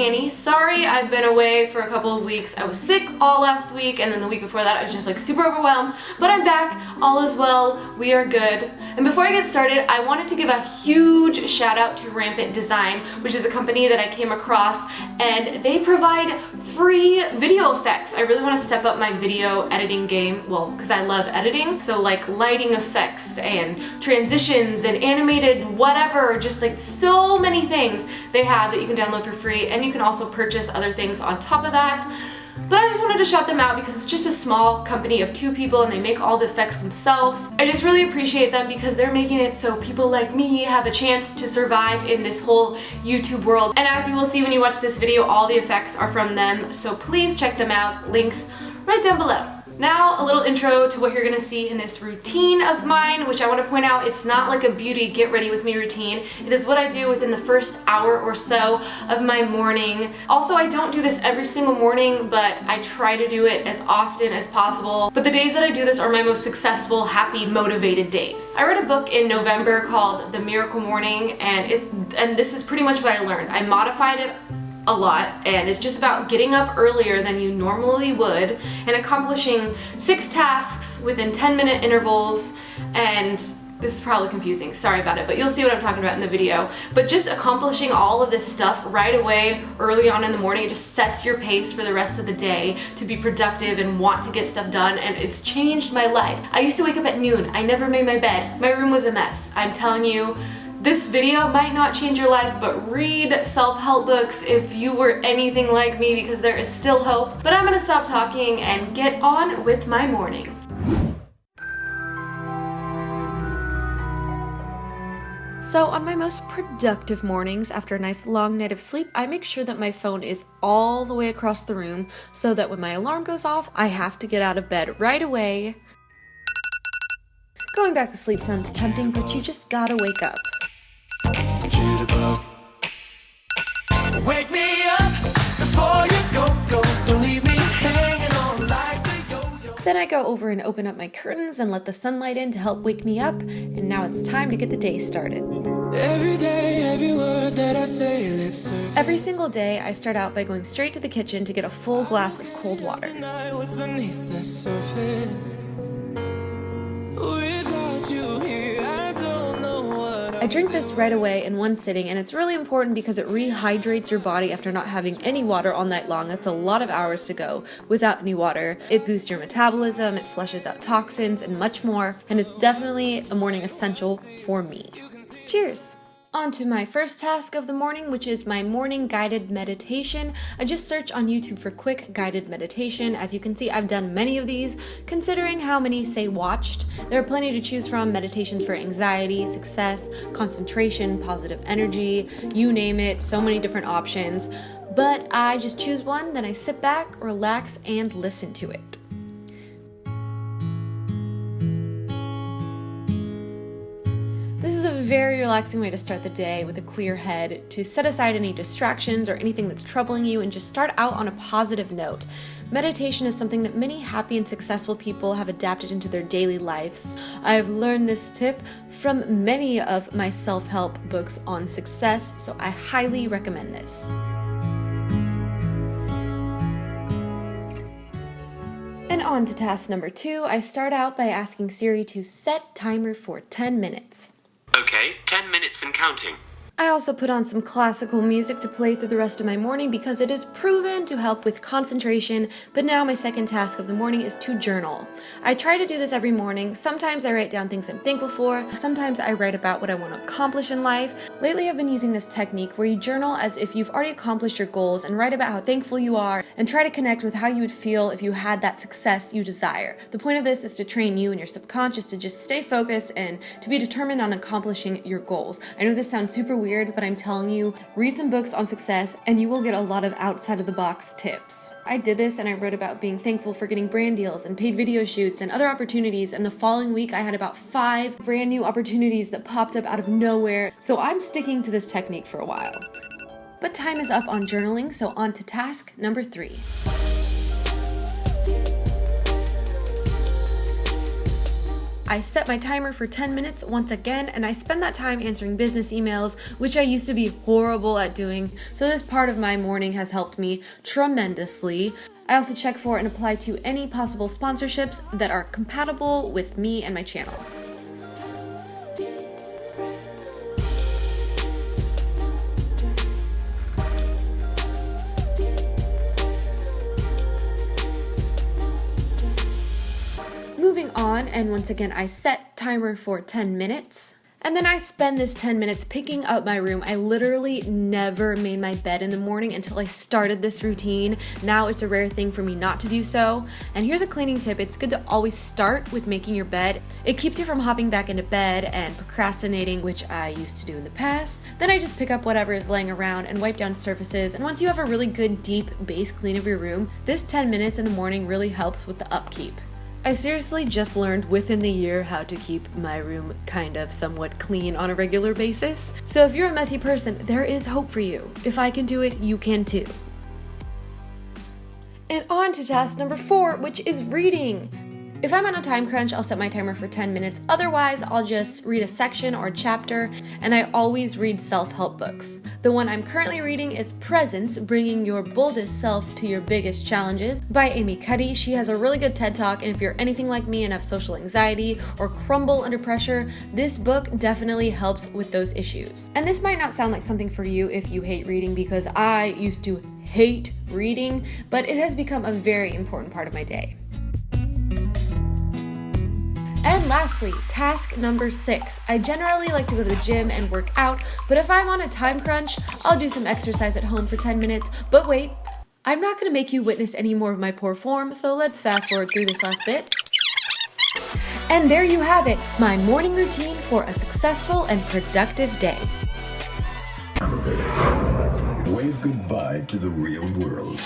Annie. Sorry I've been away for a couple of weeks. I was sick all last week, and then the week before that I was just like super overwhelmed, but I'm back, all is well, we are good. And before I get started, I wanted to give a huge shout out to Rampant Design, which is a company that I came across, and they provide free video effects. I really want to step up my video editing game, well, because I love editing, so like lighting effects and transitions and animated whatever, just like so many things they have that you can download for free, and you can also purchase other things on top of that. But I just wanted to shout them out because it's just a small company of 2 people and they make all the effects themselves. I just really appreciate them because they're making it so people like me have a chance to survive in this whole YouTube world. And as you will see when you watch this video, all the effects are from them, so please check them out. Links right down below. Now, a little intro to what you're gonna see in this routine of mine, which I want to point out, it's not like a beauty get ready with me routine. It is what I do within the first hour or so of my morning. Also, I don't do this every single morning, but I try to do it as often as possible. But the days that I do this are my most successful, happy, motivated days. I read a book in November called The Miracle Morning, and this is pretty much what I learned. I modified it a lot, and it's just about getting up earlier than you normally would and accomplishing 6 tasks within 10-minute intervals. And this is probably confusing, sorry about it, but you'll see what I'm talking about in the video. But just accomplishing all of this stuff right away early on in the morning, it just sets your pace for the rest of the day to be productive and want to get stuff done, and it's changed my life. I used to wake up at noon, I never made my bed, my room was a mess. I'm telling you, this video might not change your life, but read self-help books if you were anything like me, because there is still hope. But I'm gonna stop talking and get on with my morning. So on my most productive mornings after a nice long night of sleep, I make sure that my phone is all the way across the room so that when my alarm goes off, I have to get out of bed right away. Going back to sleep sounds tempting, but you just gotta wake up. Wake me up before you go. Don't leave me hanging on like a yo-yo. Then I go over and open up my curtains and let the sunlight in to help wake me up, and now it's time to get the day started. Every day, every word that I say, lip service. Every single day, I start out by going straight to the kitchen to get a full glass of cold water. Deny what's beneath the surface. Without you here, I don't know what I drink this right away in one sitting, and it's really important because it rehydrates your body after not having any water all night long. That's a lot of hours to go without any water. It boosts your metabolism, it flushes out toxins, and much more, and it's definitely a morning essential for me. Cheers! On to my first task of the morning, which is my morning guided meditation. I just searched on YouTube for quick guided meditation. As you can see, I've done many of these. Considering how many say watched, there are plenty to choose from. Meditations for anxiety, success, concentration, positive energy, you name it, so many different options. But I just choose one, then I sit back, relax, and listen to it. This is a very relaxing way to start the day with a clear head, to set aside any distractions or anything that's troubling you and just start out on a positive note. Meditation is something that many happy and successful people have adapted into their daily lives. I've learned this tip from many of my self-help books on success, so I highly recommend this. And on to task number 2, I start out by asking Siri to set timer for 10 minutes. Okay, 10 minutes and counting. I also put on some classical music to play through the rest of my morning because it is proven to help with concentration, but now my second task of the morning is to journal. I try to do this every morning. Sometimes I write down things I'm thankful for, sometimes I write about what I want to accomplish in life. Lately I've been using this technique where you journal as if you've already accomplished your goals and write about how thankful you are and try to connect with how you would feel if you had that success you desire. The point of this is to train you and your subconscious to just stay focused and to be determined on accomplishing your goals. I know this sounds super weird, but I'm telling you, read some books on success and you will get a lot of outside of the box tips. I did this and I wrote about being thankful for getting brand deals and paid video shoots and other opportunities, and the following week I had about 5 brand new opportunities that popped up out of nowhere, so I'm sticking to this technique for a while. But time is up on journaling, so on to task number 3. I set my timer for 10 minutes once again, and I spend that time answering business emails, which I used to be horrible at doing, so this part of my morning has helped me tremendously. I also check for and apply to any possible sponsorships that are compatible with me and my channel. Moving on, and once again I set timer for 10 minutes. And then I spend this 10 minutes picking up my room. I literally never made my bed in the morning until I started this routine. Now it's a rare thing for me not to do so. And here's a cleaning tip. It's good to always start with making your bed. It keeps you from hopping back into bed and procrastinating, which I used to do in the past. Then I just pick up whatever is laying around and wipe down surfaces. And once you have a really good deep base clean of your room, this 10 minutes in the morning really helps with the upkeep. I seriously just learned within the year how to keep my room kind of somewhat clean on a regular basis. So if you're a messy person, there is hope for you. If I can do it, you can too. And on to task number 4, which is reading. If I'm on a time crunch, I'll set my timer for 10 minutes. Otherwise, I'll just read a section or a chapter, and I always read self-help books. The one I'm currently reading is Presence, Bringing Your Boldest Self to Your Biggest Challenges by Amy Cuddy. She has a really good TED Talk, and if you're anything like me and have social anxiety or crumble under pressure, this book definitely helps with those issues. And this might not sound like something for you if you hate reading, because I used to hate reading, but it has become a very important part of my day. And lastly, task number 6. I generally like to go to the gym and work out, but if I'm on a time crunch, I'll do some exercise at home for 10 minutes. But wait, I'm not going to make you witness any more of my poor form, so let's fast forward through this last bit. And there you have it, my morning routine for a successful and productive day. Wave goodbye to the real world.